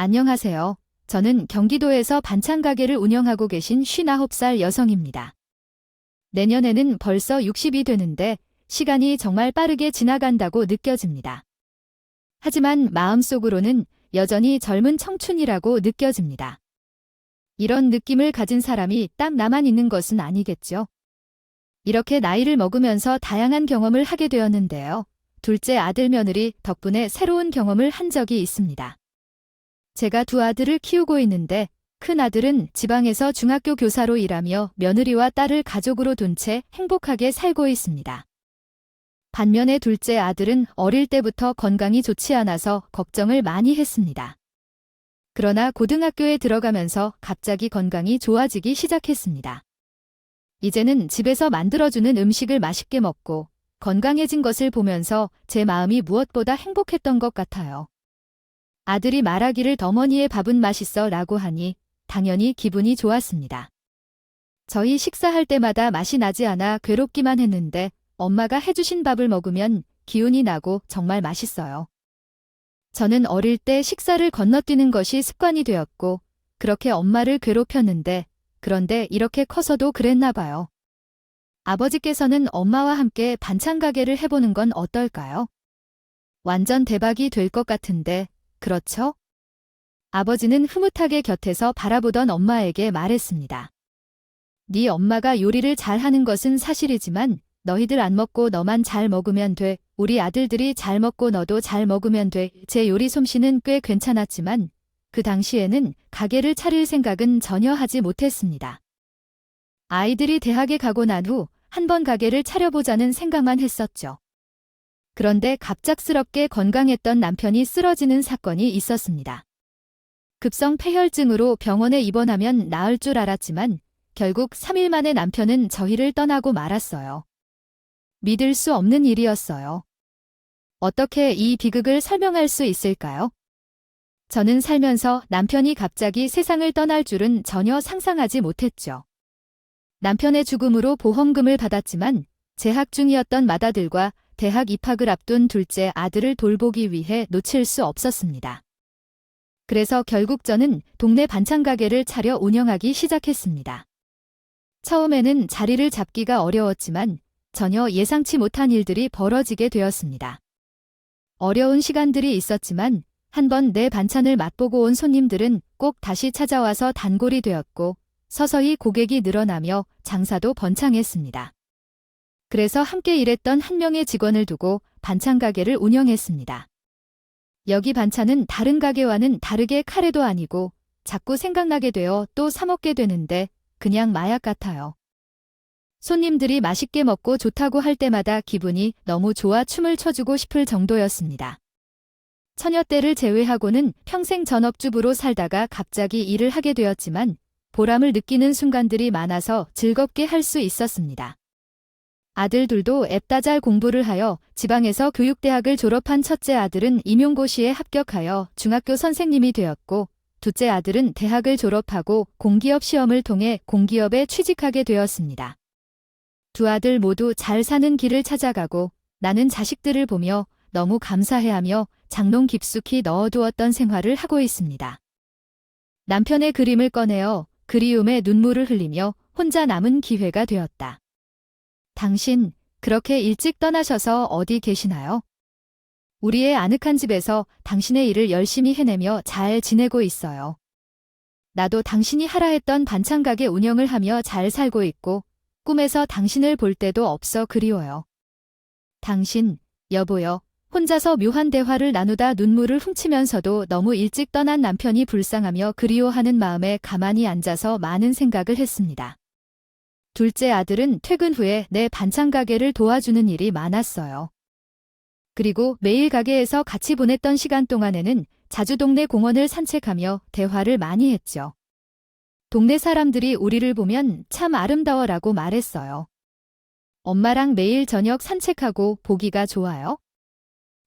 안녕하세요. 저는 경기도에서 반찬 가게를 운영하고 계신 59살 여성입니다. 내년에는 벌써 60이 되는데 시간이 정말 빠르게 지나간다고 느껴집니다. 하지만 마음속으로는 여전히 젊은 청춘이라고 느껴집니다. 이런 느낌을 가진 사람이 딱 나만 있는 것은 아니겠죠. 이렇게 나이를 먹으면서 다양한 경험을 하게 되었는데요. 둘째 아들 며느리 덕분에 새로운 경험을 한 적이 있습니다. 제가 두 아들을 키우고 있는데 큰 아들은 지방에서 중학교 교사로 일하며 며느리와 딸을 가족으로 둔 채 행복하게 살고 있습니다. 반면에 둘째 아들은 어릴 때부터 건강이 좋지 않아서 걱정을 많이 했습니다. 그러나 고등학교에 들어가면서 갑자기 건강이 좋아지기 시작했습니다. 이제는 집에서 만들어주는 음식을 맛있게 먹고 건강해진 것을 보면서 제 마음이 무엇보다 행복했던 것 같아요. 아들이 말하기를 어머니의 밥은 맛있어 라고 하니 당연히 기분이 좋았습니다. 저희 식사할 때마다 맛이 나지 않아 괴롭기만 했는데 엄마가 해주신 밥을 먹으면 기운이 나고 정말 맛있어요. 저는 어릴 때 식사를 건너뛰는 것이 습관이 되었고 그렇게 엄마를 괴롭혔는데 그런데 이렇게 커서도 그랬나 봐요. 아버지께서는 엄마와 함께 반찬 가게를 해보는 건 어떨까요? 완전 대박이 될 것 같은데 그렇죠? 아버지는 흐뭇하게 곁에서 바라보던 엄마에게 말했습니다. 네 엄마가 요리를 잘하는 것은 사실이지만 너희들 안 먹고 너만 잘 먹으면 돼. 우리 아들들이 잘 먹고 너도 잘 먹으면 돼. 제 요리 솜씨는 꽤 괜찮았지만 그 당시에는 가게를 차릴 생각은 전혀 하지 못했습니다. 아이들이 대학에 가고 난 후 한 번 가게를 차려보자는 생각만 했었죠. 그런데 갑작스럽게 건강했던 남편이 쓰러지는 사건이 있었습니다. 급성 폐혈증으로 병원에 입원하면 나을 줄 알았지만 결국 3일 만에 남편은 저희를 떠나고 말았어요. 믿을 수 없는 일이었어요. 어떻게 이 비극을 설명할 수 있을까요? 저는 살면서 남편이 갑자기 세상을 떠날 줄은 전혀 상상하지 못했죠. 남편의 죽음으로 보험금을 받았지만 재학 중이었던 맏아들과 대학 입학을 앞둔 둘째 아들을 돌보기 위해 놓칠 수 없었습니다. 그래서 결국 저는 동네 반찬 가게를 차려 운영하기 시작했습니다. 처음에는 자리를 잡기가 어려웠지만 전혀 예상치 못한 일들이 벌어지게 되었습니다. 어려운 시간들이 있었지만 한번 내 반찬을 맛보고 온 손님들은 꼭 다시 찾아와서 단골이 되었고 서서히 고객이 늘어나며 장사도 번창했습니다. 그래서 함께 일했던 한 명의 직원을 두고 반찬 가게를 운영했습니다. 여기 반찬은 다른 가게와는 다르게 카레도 아니고 자꾸 생각나게 되어 또 사 먹게 되는데 그냥 마약 같아요. 손님들이 맛있게 먹고 좋다고 할 때마다 기분이 너무 좋아 춤을 춰주고 싶을 정도였습니다. 처녀 때를 제외하고는 평생 전업주부로 살다가 갑자기 일을 하게 되었지만 보람을 느끼는 순간들이 많아서 즐겁게 할 수 있었습니다. 아들들도 앱다 잘 공부를 하여 지방에서 교육대학을 졸업한 첫째 아들은 임용고시에 합격하여 중학교 선생님이 되었고 둘째 아들은 대학을 졸업하고 공기업 시험을 통해 공기업에 취직하게 되었습니다. 두 아들 모두 잘 사는 길을 찾아가고 나는 자식들을 보며 너무 감사해하며 장롱 깊숙이 넣어두었던 생활을 하고 있습니다. 남편의 그림을 꺼내어 그리움에 눈물을 흘리며 혼자 남은 기회가 되었다. 당신, 그렇게 일찍 떠나셔서 어디 계시나요? 우리의 아늑한 집에서 당신의 일을 열심히 해내며 잘 지내고 있어요. 나도 당신이 하라 했던 반찬 가게 운영을 하며 잘 살고 있고 꿈에서 당신을 볼 때도 없어 그리워요. 당신, 여보여, 혼자서 묘한 대화를 나누다 눈물을 훔치면서도 너무 일찍 떠난 남편이 불쌍하며 그리워하는 마음에 가만히 앉아서 많은 생각을 했습니다. 둘째 아들은 퇴근 후에 내 반찬 가게를 도와주는 일이 많았어요. 그리고 매일 가게에서 같이 보냈던 시간 동안에는 자주 동네 공원을 산책하며 대화를 많이 했죠. 동네 사람들이 우리를 보면 참 아름다워라고 말했어요. 엄마랑 매일 저녁 산책하고 보기가 좋아요?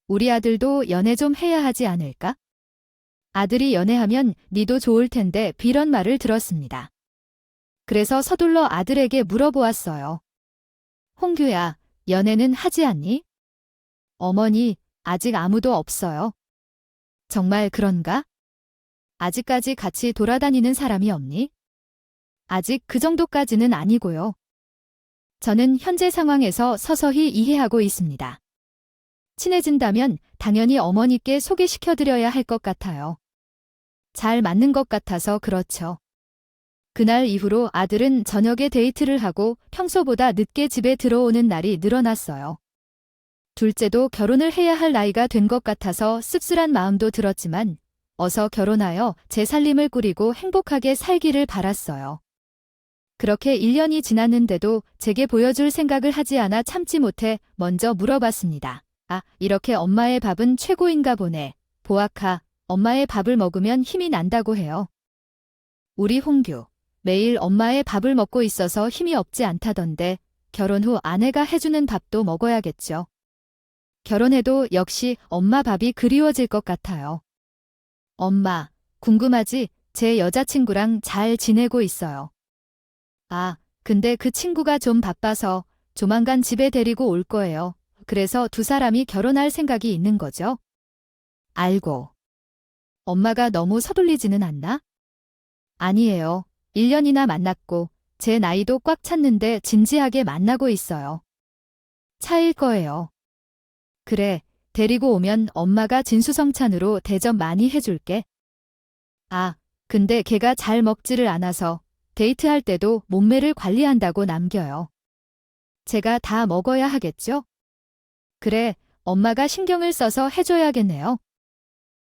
우리 아들도 연애 좀 해야 하지 않을까? 아들이 연애하면 니도 좋을 텐데 이런 말을 들었습니다. 그래서 서둘러 아들에게 물어보았어요. 홍규야, 연애는 하지 않니? 어머니, 아직 아무도 없어요. 정말 그런가? 아직까지 같이 돌아다니는 사람이 없니? 아직 그 정도까지는 아니고요. 저는 현재 상황에서 서서히 이해하고 있습니다. 친해진다면 당연히 어머니께 소개시켜드려야 할 것 같아요. 잘 맞는 것 같아서 그렇죠. 그날 이후로 아들은 저녁에 데이트를 하고 평소보다 늦게 집에 들어오는 날이 늘어났어요. 둘째도 결혼을 해야 할 나이가 된 것 같아서 씁쓸한 마음도 들었지만 어서 결혼하여 제 살림을 꾸리고 행복하게 살기를 바랐어요. 그렇게 1년이 지났는데도 제게 보여줄 생각을 하지 않아 참지 못해 먼저 물어봤습니다. 아, 이렇게 엄마의 밥은 최고인가 보네. 보아카, 엄마의 밥을 먹으면 힘이 난다고 해요. 우리 홍규, 매일 엄마의 밥을 먹고 있어서 힘이 없지 않다던데 결혼 후 아내가 해주는 밥도 먹어야겠죠. 결혼해도 역시 엄마 밥이 그리워질 것 같아요. 엄마, 궁금하지? 제 여자친구랑 잘 지내고 있어요. 아, 근데 그 친구가 좀 바빠서 조만간 집에 데리고 올 거예요. 그래서 두 사람이 결혼할 생각이 있는 거죠? 알고. 엄마가 너무 서둘리지는 않나? 아니에요. 1년이나 만났고 제 나이도 꽉 찼는데 진지하게 만나고 있어요. 차일 거예요. 그래, 데리고 오면 엄마가 진수성찬으로 대접 많이 해줄게. 아, 근데 걔가 잘 먹지를 않아서 데이트할 때도 몸매를 관리한다고 남겨요. 제가 다 먹어야 하겠죠? 그래, 엄마가 신경을 써서 해줘야겠네요.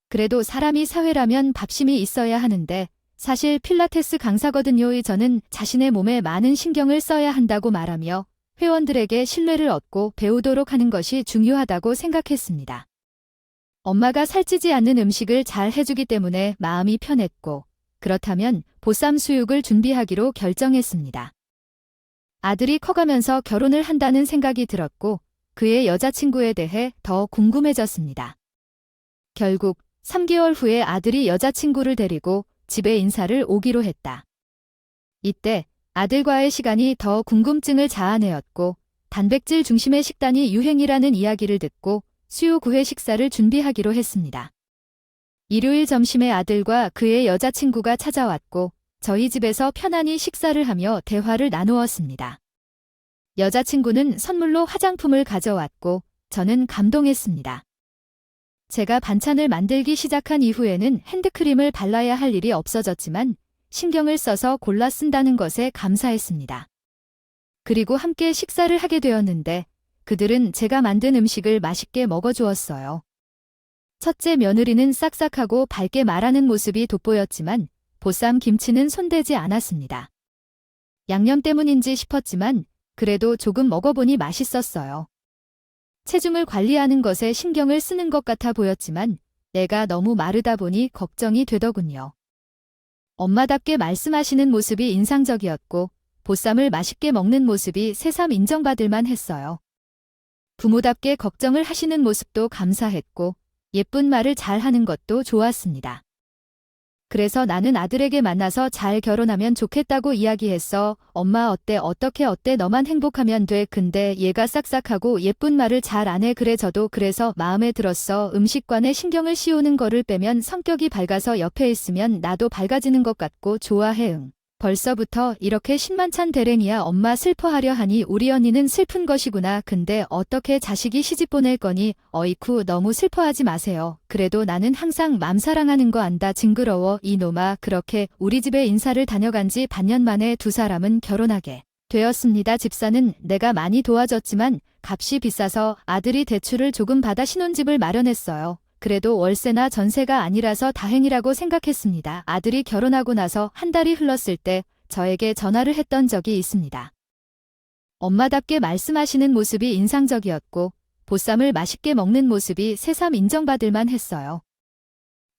그래도 사람이 사회라면 밥심이 있어야 하는데 사실 필라테스 강사거든요. 저는 자신의 몸에 많은 신경을 써야 한다고 말하며 회원들에게 신뢰를 얻고 배우도록 하는 것이 중요하다고 생각했습니다. 엄마가 살찌지 않는 음식을 잘 해주기 때문에 마음이 편했고 그렇다면 보쌈 수육을 준비하기로 결정했습니다. 아들이 커가면서 결혼을 한다는 생각이 들었고 그의 여자친구에 대해 더 궁금해졌습니다. 결국 3개월 후에 아들이 여자친구를 데리고 집에 인사를 오기로 했다. 이때 아들과의 시간이 더 궁금증을 자아내었고 단백질 중심의 식단이 유행이라는 이야기를 듣고 수요 9회 식사를 준비하기로 했습니다. 일요일 점심에 아들과 그의 여자친구가 찾아왔고 저희 집에서 편안히 식사를 하며 대화를 나누었습니다. 여자친구는 선물로 화장품을 가져왔고 저는 감동했습니다. 제가 반찬을 만들기 시작한 이후에는 핸드크림을 발라야 할 일이 없어졌지만 신경을 써서 골라 쓴다는 것에 감사했습니다. 그리고 함께 식사를 하게 되었는데 그들은 제가 만든 음식을 맛있게 먹어주었어요. 첫째 며느리는 싹싹하고 밝게 말하는 모습이 돋보였지만 보쌈 김치는 손대지 않았습니다. 양념 때문인지 싶었지만 그래도 조금 먹어보니 맛있었어요. 체중을 관리하는 것에 신경을 쓰는 것 같아 보였지만 내가 너무 마르다 보니 걱정이 되더군요. 엄마답게 말씀하시는 모습이 인상적이었고 보쌈을 맛있게 먹는 모습이 새삼 인정받을 만했어요. 부모답게 걱정을 하시는 모습도 감사했고 예쁜 말을 잘하는 것도 좋았습니다. 그래서 나는 아들에게 만나서 잘 결혼하면 좋겠다고 이야기했어. 엄마 어때 어떻게 너만 행복하면 돼. 근데 얘가 싹싹하고 예쁜 말을 잘 안 해. 그래 저도 그래서 마음에 들었어. 음식관에 신경을 씌우는 거를 빼면 성격이 밝아서 옆에 있으면 나도 밝아지는 것 같고 좋아해. 응. 벌써부터 이렇게 신만찬 대랭이야. 엄마 슬퍼하려 하니 우리 언니는 슬픈 것이구나. 근데 어떻게 자식이 시집 보낼 거니? 어이쿠 너무 슬퍼하지 마세요. 그래도 나는 항상 맘 사랑하는 거 안다. 징그러워 이놈아. 그렇게 우리 집에 인사를 다녀간 지 반년 만에 두 사람은 결혼하게 되었습니다. 집사는 내가 많이 도와줬지만 값이 비싸서 아들이 대출을 조금 받아 신혼집을 마련했어요. 그래도 월세나 전세가 아니라서 다행이라고 생각했습니다. 아들이 결혼하고 나서 한 달이 흘렀을 때 저에게 전화를 했던 적이 있습니다. 엄마답게 말씀하시는 모습이 인상적이었고 보쌈을 맛있게 먹는 모습이 새삼 인정받을 만했어요.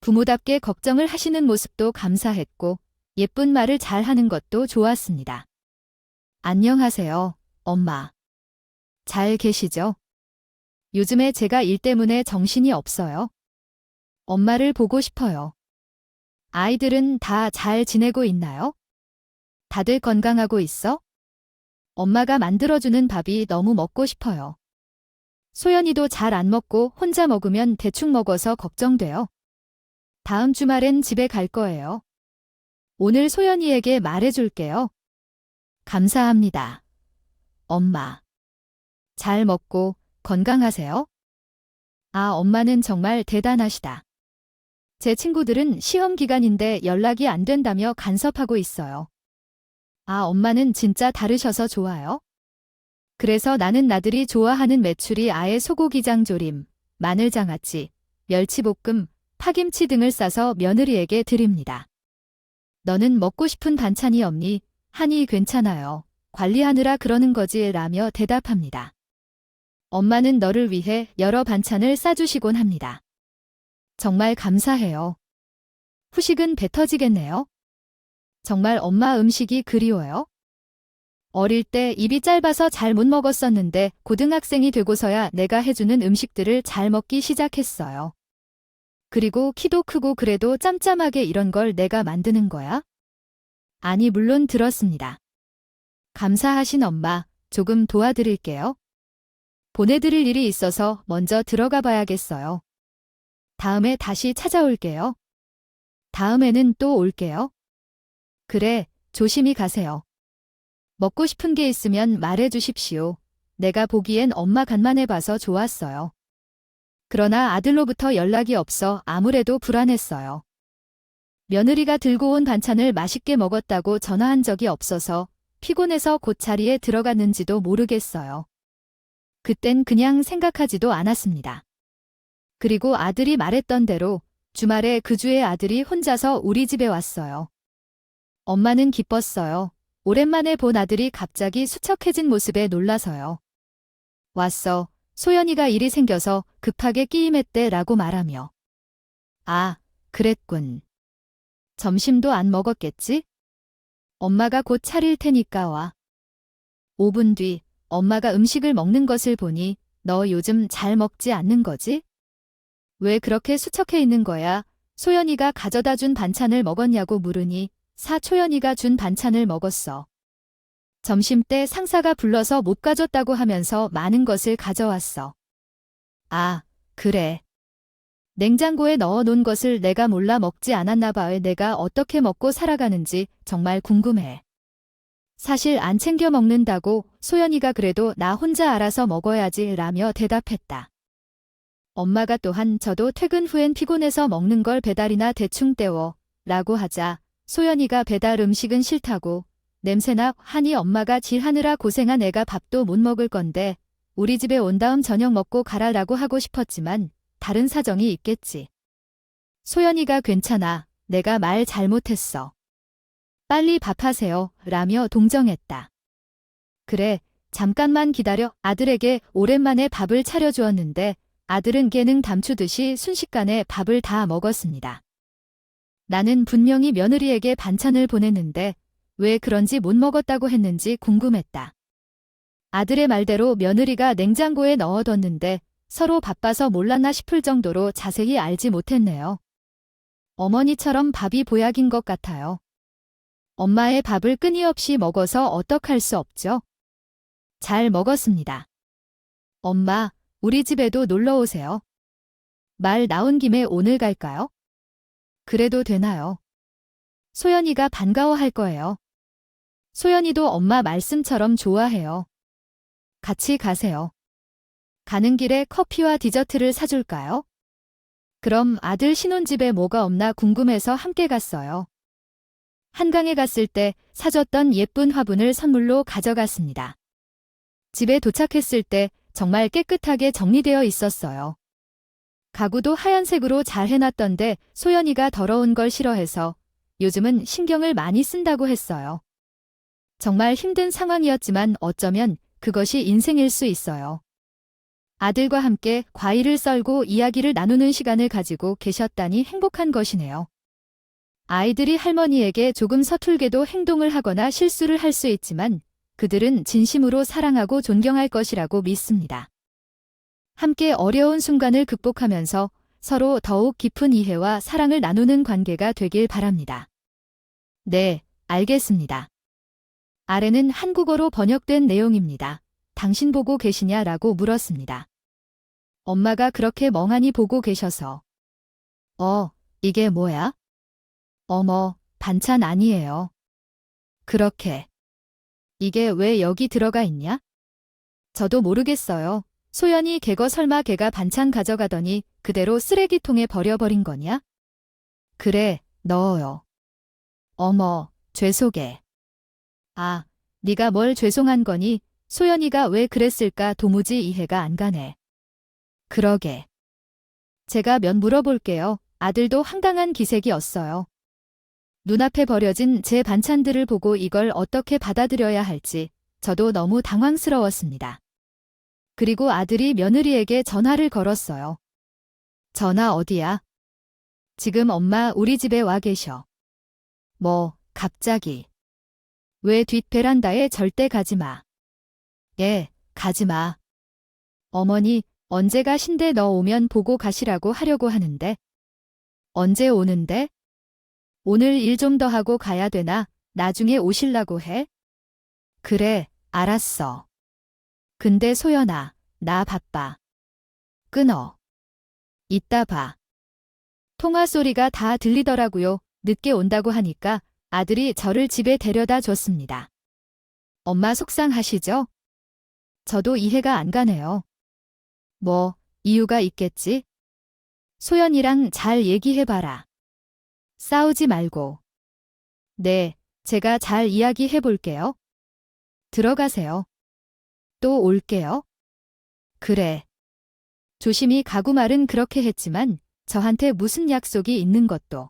부모답게 걱정을 하시는 모습도 감사했고 예쁜 말을 잘하는 것도 좋았습니다. 안녕하세요, 엄마. 잘 계시죠? 요즘에 제가 일 때문에 정신이 없어요. 엄마를 보고 싶어요. 아이들은 다 잘 지내고 있나요? 다들 건강하고 있어? 엄마가 만들어주는 밥이 너무 먹고 싶어요. 소연이도 잘 안 먹고 혼자 먹으면 대충 먹어서 걱정돼요. 다음 주말엔 집에 갈 거예요. 오늘 소연이에게 말해줄게요. 감사합니다. 엄마. 잘 먹고 건강하세요. 아, 엄마는 정말 대단하시다. 제 친구들은 시험 기간인데 연락이 안 된다며 간섭하고 있어요. 아, 엄마는 진짜 다르셔서 좋아요. 그래서 나는 나들이 좋아하는 메추리 아예 소고기장조림, 마늘장아찌, 멸치볶음, 파김치 등을 싸서 며느리에게 드립니다. 너는 먹고 싶은 반찬이 없니? 하니 괜찮아요. 관리하느라 그러는 거지 라며 대답합니다. 엄마는 너를 위해 여러 반찬을 싸주시곤 합니다. 정말 감사해요. 후식은 배 터지겠네요. 정말 엄마 음식이 그리워요. 어릴 때 입이 짧아서 잘 못 먹었었는데 고등학생이 되고서야 내가 해주는 음식들을 잘 먹기 시작했어요. 그리고 키도 크고 그래도 짬짬하게 이런 걸 내가 만드는 거야? 아니, 물론 들었습니다. 감사하신 엄마, 조금 도와드릴게요. 보내드릴 일이 있어서 먼저 들어가 봐야겠어요. 다음에 다시 찾아올게요. 다음에는 또 올게요. 그래, 조심히 가세요. 먹고 싶은 게 있으면 말해 주십시오. 내가 보기엔 엄마 간만 해봐서 좋았어요. 그러나 아들로부터 연락이 없어 아무래도 불안했어요. 며느리가 들고 온 반찬을 맛있게 먹었다고 전화한 적이 없어서 피곤해서 곧 자리에 들어갔는지도 모르겠어요. 그땐 그냥 생각하지도 않았습니다. 그리고 아들이 말했던 대로 주말에 그 주에 아들이 혼자서 우리 집에 왔어요. 엄마는 기뻤어요. 오랜만에 본 아들이 갑자기 수척해진 모습에 놀라서요. 왔어. 소연이가 일이 생겨서 급하게 끼임했대 라고 말하며. 아, 그랬군. 점심도 안 먹었겠지? 엄마가 곧 차릴 테니까 와. 5분 뒤 엄마가 음식을 먹는 것을 보니 너 요즘 잘 먹지 않는 거지? 왜 그렇게 수척해 있는 거야? 소연이가 가져다 준 반찬을 먹었냐고 물으니 사초연이가 준 반찬을 먹었어. 점심때 상사가 불러서 못 가졌다고 하면서 많은 것을 가져왔어. 아, 그래. 냉장고에 넣어 놓은 것을 내가 몰라 먹지 않았나 봐. 내가 어떻게 먹고 살아가는지 정말 궁금해. 사실 안 챙겨 먹는다고 소연이가 그래도 나 혼자 알아서 먹어야지 라며 대답했다. 엄마가 또한 저도 퇴근 후엔 피곤해서 먹는 걸 배달이나 대충 때워 라고 하자 소연이가 배달 음식은 싫다고 냄새나 하니 엄마가 질하느라 고생한 애가 밥도 못 먹을 건데 우리 집에 온 다음 저녁 먹고 가라라고 하고 싶었지만 다른 사정이 있겠지. 소연이가 괜찮아. 내가 말 잘못했어. 빨리 밥하세요 라며 동정했다. 그래, 잠깐만 기다려. 아들에게 오랜만에 밥을 차려주었는데 아들은 개능 담추듯이 순식간에 밥을 다 먹었습니다. 나는 분명히 며느리에게 반찬을 보냈는데 왜 그런지 못 먹었다고 했는지 궁금했다. 아들의 말대로 며느리가 냉장고에 넣어뒀는데 서로 바빠서 몰랐나 싶을 정도로 자세히 알지 못했네요. 어머니처럼 밥이 보약인 것 같아요. 엄마의 밥을 끊임없이 먹어서 어떡할 수 없죠. 잘 먹었습니다. 엄마, 우리 집에도 놀러 오세요. 말 나온 김에 오늘 갈까요? 그래도 되나요? 소연이가 반가워할 거예요. 소연이도 엄마 말씀처럼 좋아해요. 같이 가세요. 가는 길에 커피와 디저트를 사줄까요? 그럼 아들 신혼집에 뭐가 없나 궁금해서 함께 갔어요. 한강에 갔을 때 사줬던 예쁜 화분을 선물로 가져갔습니다. 집에 도착했을 때 정말 깨끗하게 정리되어 있었어요. 가구도 하얀색으로 잘 해놨던데 소연이가 더러운 걸 싫어해서 요즘은 신경을 많이 쓴다고 했어요. 정말 힘든 상황이었지만 어쩌면 그것이 인생일 수 있어요. 아들과 함께 과일을 썰고 이야기를 나누는 시간을 가지고 계셨다니 행복한 것이네요. 아이들이 할머니에게 조금 서툴게도 행동을 하거나 실수를 할 수 있지만 그들은 진심으로 사랑하고 존경할 것이라고 믿습니다. 함께 어려운 순간을 극복하면서 서로 더욱 깊은 이해와 사랑을 나누는 관계가 되길 바랍니다. 네, 알겠습니다. 아래는 한국어로 번역된 내용입니다. 당신 보고 계시냐? 라고 물었습니다. 엄마가 그렇게 멍하니 보고 계셔서. 이게 뭐야? 어머, 반찬 아니에요. 그렇게. 이게 왜 여기 들어가 있냐? 저도 모르겠어요. 소연이 걔거 설마 걔가 반찬 가져가더니 그대로 쓰레기통에 버려버린 거냐? 그래, 넣어요. 어머, 죄송해. 아, 네가 뭘 죄송한 거니? 소연이가 왜 그랬을까 도무지 이해가 안 가네. 그러게. 제가 면 물어볼게요. 아들도 황당한 기색이었어요. 눈앞에 버려진 제 반찬들을 보고 이걸 어떻게 받아들여야 할지 저도 너무 당황스러웠습니다. 그리고 아들이 며느리에게 전화를 걸었어요. 전화 어디야? 지금 엄마 우리 집에 와 계셔. 뭐, 갑자기. 왜 뒷 베란다에 절대 가지 마. 예, 가지 마. 어머니, 언제 가신데 너 오면 보고 가시라고 하려고 하는데. 언제 오는데? 오늘 일 좀 더 하고 가야 되나? 나중에 오실라고 해? 그래, 알았어. 근데 소연아, 나 바빠. 끊어. 이따 봐. 통화 소리가 다 들리더라고요. 늦게 온다고 하니까 아들이 저를 집에 데려다 줬습니다. 엄마 속상하시죠? 저도 이해가 안 가네요. 뭐, 이유가 있겠지? 소연이랑 잘 얘기해봐라. 싸우지 말고. 네, 제가 잘 이야기해 볼게요. 들어가세요. 또 올게요. 그래. 조심히 가고 말은 그렇게 했지만 저한테 무슨 약속이 있는 것도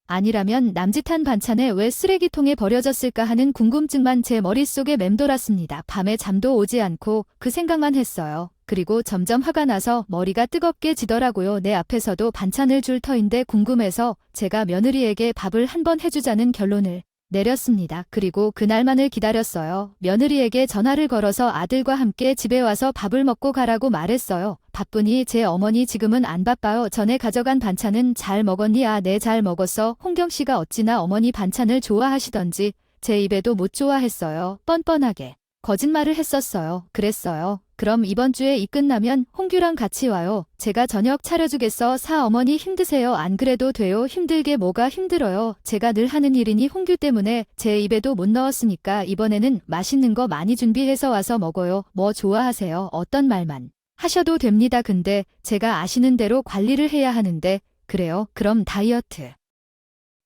아니라면 남짓한 반찬에 왜 쓰레기통에 버려졌을까 하는 궁금증만 제 머릿속에 맴돌았습니다. 밤에 잠도 오지 않고 그 생각만 했어요. 그리고 점점 화가 나서 머리가 뜨겁게 지더라고요. 내 앞에서도 반찬을 줄 터인데 궁금해서 제가 며느리에게 밥을 한번 해주자는 결론을 내렸습니다. 그리고 그날만을 기다렸어요. 며느리에게 전화를 걸어서 아들과 함께 집에 와서 밥을 먹고 가라고 말했어요. 바쁘니 제 어머니 지금은 안 바빠요. 전에 가져간 반찬은 잘 먹었니? 아, 네, 잘 먹었어. 홍경 씨가 어찌나 어머니 반찬을 좋아하시던지 제 입에도 못 좋아했어요. 뻔뻔하게 거짓말을 했었어요. 그랬어요. 그럼 이번 주에 이 끝나면 홍규랑 같이 와요. 제가 저녁 차려주겠어. 어머니 힘드세요. 안 그래도 돼요. 힘들게 뭐가 힘들어요. 제가 늘 하는 일이니 홍규 때문에 제 입에도 못 넣었으니까 이번에는 맛있는 거 많이 준비해서 와서 먹어요. 뭐 좋아하세요? 어떤 말만 하셔도 됩니다. 근데 제가 아시는 대로 관리를 해야 하는데 그래요? 그럼 다이어트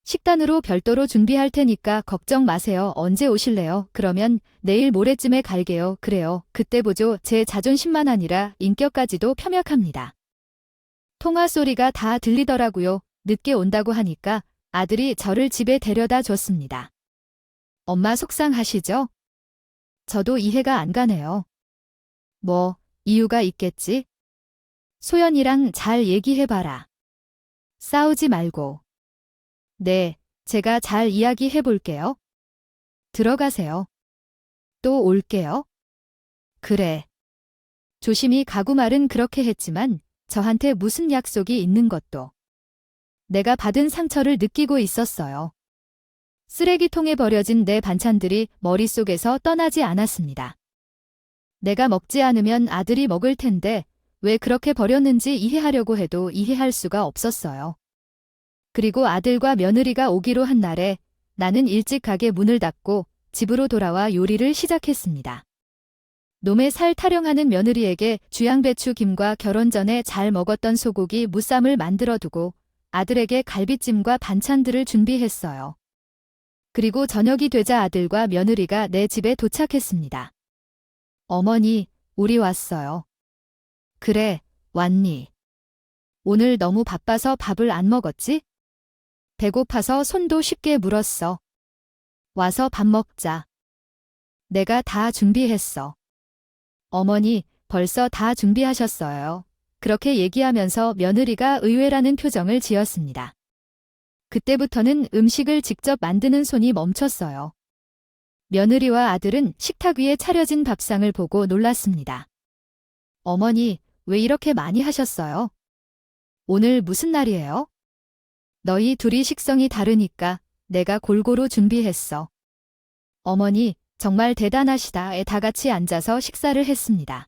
식단으로 별도로 준비할 테니까 걱정 마세요. 언제 오실래요? 그러면 내일 모레쯤에 갈게요. 그래요. 그때 보죠. 제 자존심만 아니라 인격까지도 폄약합니다. 통화 소리가 다 들리더라고요. 늦게 온다고 하니까 아들이 저를 집에 데려다 줬습니다. 엄마 속상하시죠? 저도 이해가 안 가네요. 뭐, 이유가 있겠지? 소연이랑 잘 얘기해봐라. 싸우지 말고. 네, 제가 잘 이야기해 볼게요. 들어가세요. 또 올게요. 그래. 조심히 가고 말은 그렇게 했지만 저한테 무슨 약속이 있는 것도 내가 받은 상처를 느끼고 있었어요. 쓰레기통에 버려진 내 반찬들이 머릿속에서 떠나지 않았습니다. 내가 먹지 않으면 아들이 먹을 텐데 왜 그렇게 버렸는지 이해하려고 해도 이해할 수가 없었어요. 그리고 아들과 며느리가 오기로 한 날에 나는 일찍 가게 문을 닫고 집으로 돌아와 요리를 시작했습니다. 놈의 살 타령하는 며느리에게 주양배추 김과 결혼 전에 잘 먹었던 소고기 무쌈을 만들어 두고 아들에게 갈비찜과 반찬들을 준비했어요. 그리고 저녁이 되자 아들과 며느리가 내 집에 도착했습니다. 어머니, 우리 왔어요. 그래, 왔니? 오늘 너무 바빠서 밥을 안 먹었지? 배고파서 손도 쉽게 물었어. 와서 밥 먹자. 내가 다 준비했어. 어머니, 벌써 다 준비하셨어요. 그렇게 얘기하면서 며느리가 의외라는 표정을 지었습니다. 그때부터는 음식을 직접 만드는 손이 멈췄어요. 며느리와 아들은 식탁 위에 차려진 밥상을 보고 놀랐습니다. 어머니, 왜 이렇게 많이 하셨어요? 오늘 무슨 날이에요? 너희 둘이 식성이 다르니까 내가 골고루 준비했어. 어머니, 정말 대단하시다. 다 같이 앉아서 식사를 했습니다.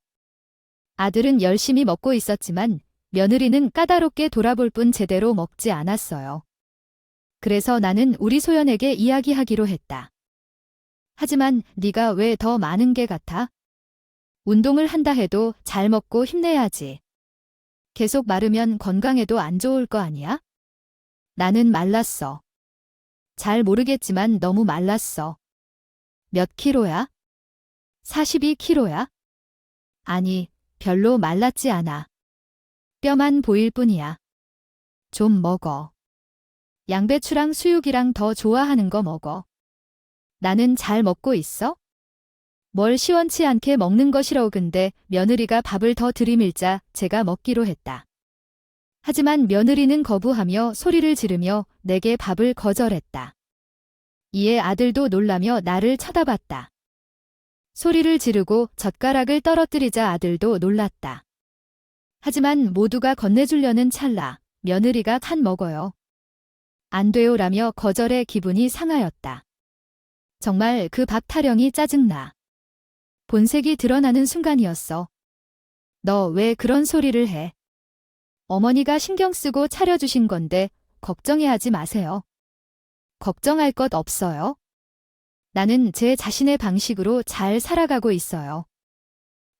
아들은 열심히 먹고 있었지만 며느리는 까다롭게 돌아볼 뿐 제대로 먹지 않았어요. 그래서 나는 우리 소연에게 이야기하기로 했다. 하지만 네가 왜 더 많은 게 같아? 운동을 한다 해도 잘 먹고 힘내야지. 계속 마르면 건강에도 안 좋을 거 아니야? 나는 말랐어. 잘 모르겠지만 너무 말랐어. 몇 킬로야? 42kg야? 아니, 별로 말랐지 않아. 뼈만 보일 뿐이야. 좀 먹어. 양배추랑 수육이랑 더 좋아하는 거 먹어. 나는 잘 먹고 있어? 뭘 시원치 않게 먹는 거 싫어. 근데 며느리가 밥을 더 들이밀자 제가 먹기로 했다. 하지만 며느리는 거부하며 소리를 지르며 내게 밥을 거절했다. 이에 아들도 놀라며 나를 쳐다봤다. 소리를 지르고 젓가락을 떨어뜨리자 아들도 놀랐다. 하지만 모두가 건네주려는 찰나 며느리가 한 먹어요. 안 돼요라며 거절해 기분이 상하였다. 정말 그 밥 타령이 짜증나. 본색이 드러나는 순간이었어. 너 왜 그런 소리를 해? 어머니가 신경 쓰고 차려주신 건데 걱정해하지 마세요. 걱정할 것 없어요. 나는 제 자신의 방식으로 잘 살아가고 있어요.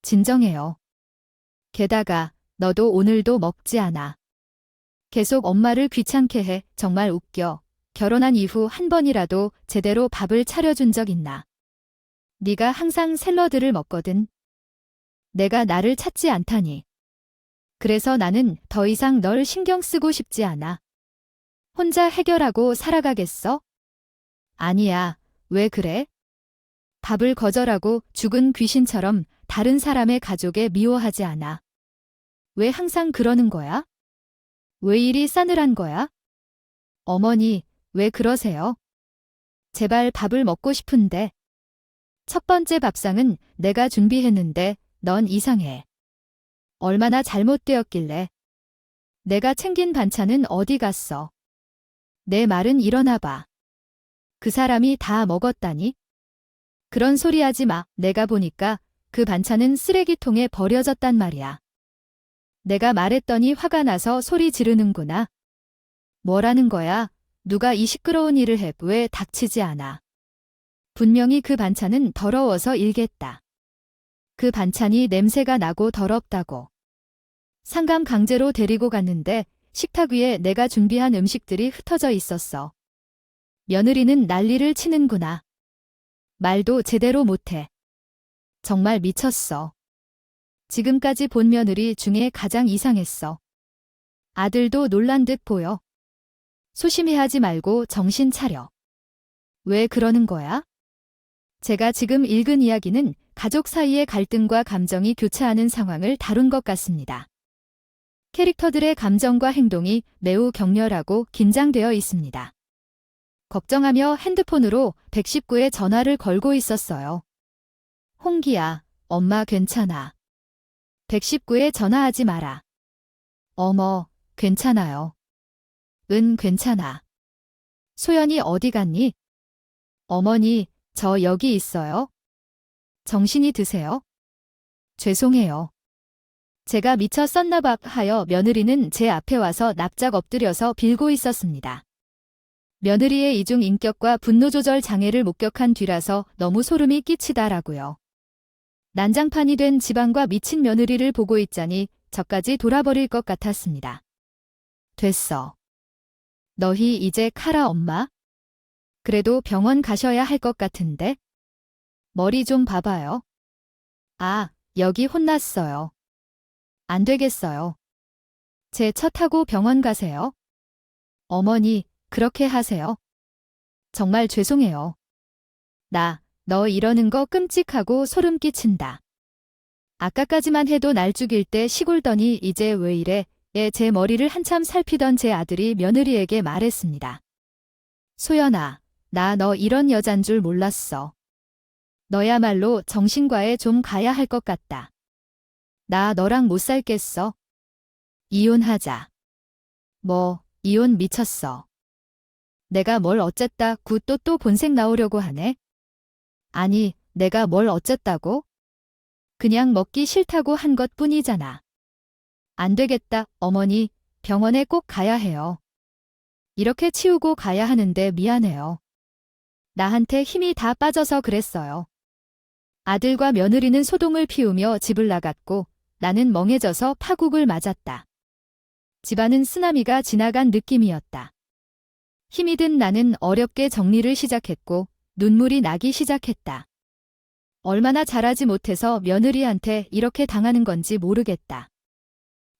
진정해요. 게다가 너도 오늘도 먹지 않아. 계속 엄마를 귀찮게 해. 정말 웃겨. 결혼한 이후 한 번이라도 제대로 밥을 차려준 적 있나? 네가 항상 샐러드를 먹거든. 내가 나를 찾지 않다니. 그래서 나는 더 이상 널 신경 쓰고 싶지 않아. 혼자 해결하고 살아가겠어? 아니야. 왜 그래? 밥을 거절하고 죽은 귀신처럼 다른 사람의 가족에 미워하지 않아. 왜 항상 그러는 거야? 왜 이리 싸늘한 거야? 어머니, 왜 그러세요? 제발 밥을 먹고 싶은데. 첫 번째 밥상은 내가 준비했는데 넌 이상해. 얼마나 잘못되었길래. 내가 챙긴 반찬은 어디 갔어? 내 말은 일어나 봐. 그 사람이 다 먹었다니? 그런 소리 하지 마. 내가 보니까 그 반찬은 쓰레기통에 버려졌단 말이야. 내가 말했더니 화가 나서 소리 지르는구나. 뭐라는 거야? 누가 이 시끄러운 일을 해? 왜 닥치지 않아? 분명히 그 반찬은 더러워서 일겠다. 그 반찬이 냄새가 나고 더럽다고. 상감 강제로 데리고 갔는데 식탁 위에 내가 준비한 음식들이 흩어져 있었어. 며느리는 난리를 치는구나. 말도 제대로 못해. 정말 미쳤어. 지금까지 본 며느리 중에 가장 이상했어. 아들도 놀란 듯 보여. 소심해하지 말고 정신 차려. 왜 그러는 거야? 제가 지금 읽은 이야기는 가족 사이의 갈등과 감정이 교차하는 상황을 다룬 것 같습니다. 캐릭터들의 감정과 행동이 매우 격렬하고 긴장되어 있습니다. 걱정하며 핸드폰으로 119에 전화를 걸고 있었어요. 홍기야, 엄마 괜찮아. 119에 전화하지 마라. 어머, 괜찮아요. 은 괜찮아. 소연이 어디 갔니? 어머니, 저 여기 있어요. 정신이 드세요? 죄송해요. 제가 미쳐 썼나 봐 하여 며느리는 제 앞에 와서 납작 엎드려서 빌고 있었습니다. 며느리의 이중 인격과 분노 조절 장애를 목격한 뒤라서 너무 소름이 끼치다라고요. 난장판이 된 집안과 미친 며느리를 보고 있자니 저까지 돌아버릴 것 같았습니다. 됐어. 너희 이제 카라 엄마? 그래도 병원 가셔야 할 것 같은데? 머리 좀 봐봐요. 아, 여기 혼났어요. 안 되겠어요. 제 차 타고 병원 가세요. 어머니, 그렇게 하세요. 정말 죄송해요. 너 이러는 거 끔찍하고 소름 끼친다. 아까까지만 해도 날 죽일 때 시골더니 이제 왜 이래? 제 머리를 한참 살피던 제 아들이 며느리에게 말했습니다. 소연아, 나 너 이런 여잔 줄 몰랐어. 너야말로 정신과에 좀 가야 할 것 같다. 나 너랑 못 살겠어. 이혼하자. 뭐, 이혼 미쳤어. 내가 뭘 어쨌다 구 또 본색 나오려고 하네? 아니, 내가 뭘 어쨌다고? 그냥 먹기 싫다고 한 것 뿐이잖아. 안 되겠다, 어머니. 병원에 꼭 가야 해요. 이렇게 치우고 가야 하는데 미안해요. 나한테 힘이 다 빠져서 그랬어요. 아들과 며느리는 소동을 피우며 집을 나갔고 나는 멍해져서 파국을 맞았다. 집안은 쓰나미가 지나간 느낌이었다. 힘이 든 나는 어렵게 정리를 시작했고 눈물이 나기 시작했다. 얼마나 잘하지 못해서 며느리한테 이렇게 당하는 건지 모르겠다.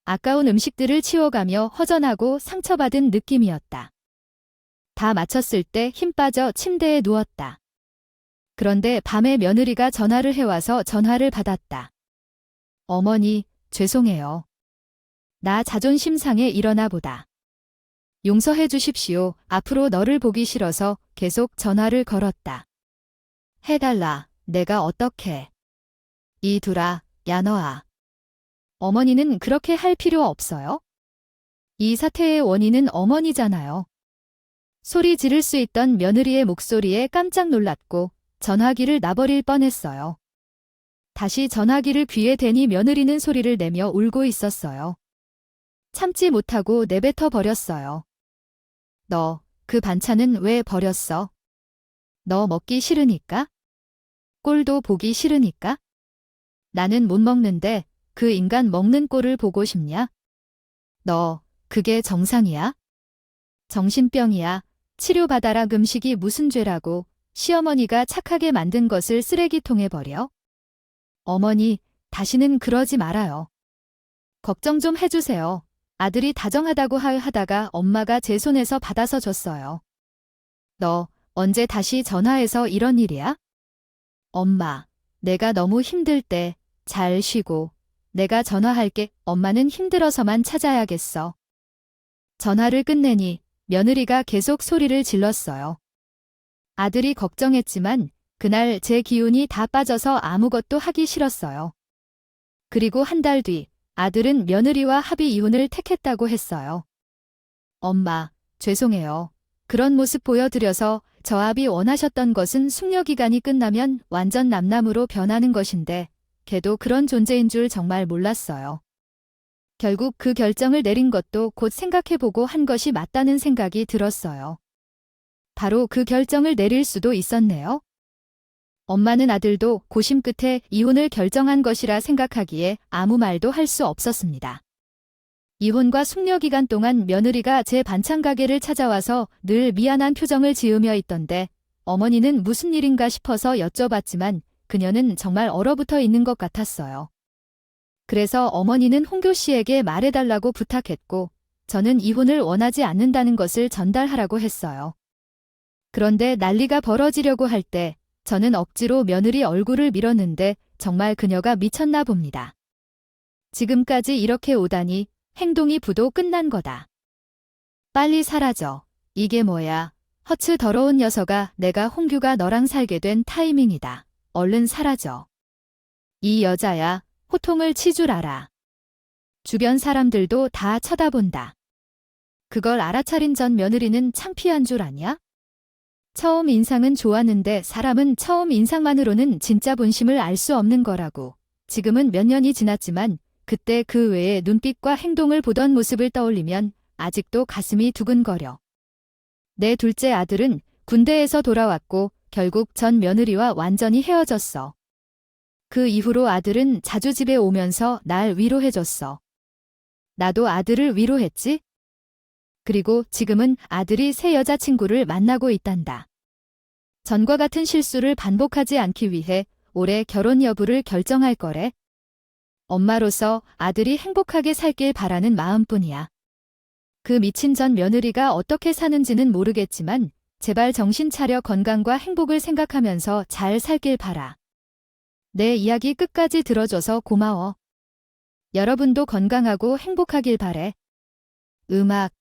아까운 음식들을 치워가며 허전하고 상처받은 느낌이었다. 다 마쳤을 때 힘 빠져 침대에 누웠다. 그런데 밤에 며느리가 전화를 해와서 전화를 받았다. 어머니, 죄송해요. 나 자존심 상해 일어나 보다. 용서해 주십시오. 앞으로 너를 보기 싫어서 계속 전화를 걸었다. 해달라. 내가 어떡해. 이두라, 야 너아. 어머니는 그렇게 할 필요 없어요. 이 사태의 원인은 어머니잖아요. 소리 지를 수 있던 며느리의 목소리에 깜짝 놀랐고 전화기를 놔버릴 뻔했어요. 다시 전화기를 귀에 대니 며느리는 소리를 내며 울고 있었어요. 참지 못하고 내뱉어 버렸어요. 너, 그 반찬은 왜 버렸어? 너 먹기 싫으니까? 꼴도 보기 싫으니까? 나는 못 먹는데 그 인간 먹는 꼴을 보고 싶냐? 너, 그게 정상이야? 정신병이야. 치료받아라. 음식이 무슨 죄라고 시어머니가 착하게 만든 것을 쓰레기통에 버려? 어머니, 다시는 그러지 말아요. 걱정 좀 해주세요. 아들이 다정하다고 하다가 엄마가 제 손에서 받아서 줬어요. 너, 언제 다시 전화해서 이런 일이야? 엄마, 내가 너무 힘들 때 잘 쉬고 내가 전화할게. 엄마는 힘들어서만 찾아야겠어. 전화를 끝내니 며느리가 계속 소리를 질렀어요. 아들이 걱정했지만 그날 제 기운이 다 빠져서 아무것도 하기 싫었어요. 그리고 한 달 뒤 아들은 며느리와 합의 이혼을 택했다고 했어요. 엄마, 죄송해요. 그런 모습 보여드려서 저압이 원하셨던 것은 숙려기간이 끝나면 완전 남남으로 변하는 것인데 걔도 그런 존재인 줄 정말 몰랐어요. 결국 그 결정을 내린 것도 곧 생각해보고 한 것이 맞다는 생각이 들었어요. 바로 그 결정을 내릴 수도 있었네요. 엄마는 아들도 고심 끝에 이혼을 결정한 것이라 생각하기에 아무 말도 할 수 없었습니다. 이혼과 숙려기간 동안 며느리가 제 반찬 가게를 찾아와서 늘 미안한 표정을 지으며 있던데 어머니는 무슨 일인가 싶어서 여쭤봤지만 그녀는 정말 얼어붙어 있는 것 같았어요. 그래서 어머니는 홍교 씨에게 말해달라고 부탁했고 저는 이혼을 원하지 않는다는 것을 전달하라고 했어요. 그런데 난리가 벌어지려고 할 때 저는 억지로 며느리 얼굴을 밀었는데 정말 그녀가 미쳤나 봅니다. 지금까지 이렇게 오다니 행동이 부도 끝난 거다. 빨리 사라져. 이게 뭐야. 허츠 더러운 녀석아. 내가 홍규가 너랑 살게 된 타이밍이다. 얼른 사라져. 이 여자야. 호통을 치 줄 알아. 주변 사람들도 다 쳐다본다. 그걸 알아차린 전 며느리는 창피한 줄 아냐? 처음 인상은 좋았는데 사람은 처음 인상만으로는 진짜 본심을 알 수 없는 거라고. 지금은 몇 년이 지났지만 그때 그 외의 눈빛과 행동을 보던 모습을 떠올리면 아직도 가슴이 두근거려. 내 둘째 아들은 군대에서 돌아왔고 결국 전 며느리와 완전히 헤어졌어. 그 이후로 아들은 자주 집에 오면서 날 위로해줬어. 나도 아들을 위로했지? 그리고 지금은 아들이 새 여자친구를 만나고 있단다. 전과 같은 실수를 반복하지 않기 위해 올해 결혼 여부를 결정할 거래. 엄마로서 아들이 행복하게 살길 바라는 마음뿐이야. 그 미친 전 며느리가 어떻게 사는지는 모르겠지만 제발 정신 차려 건강과 행복을 생각하면서 잘 살길 바라. 내 이야기 끝까지 들어줘서 고마워. 여러분도 건강하고 행복하길 바래. 음악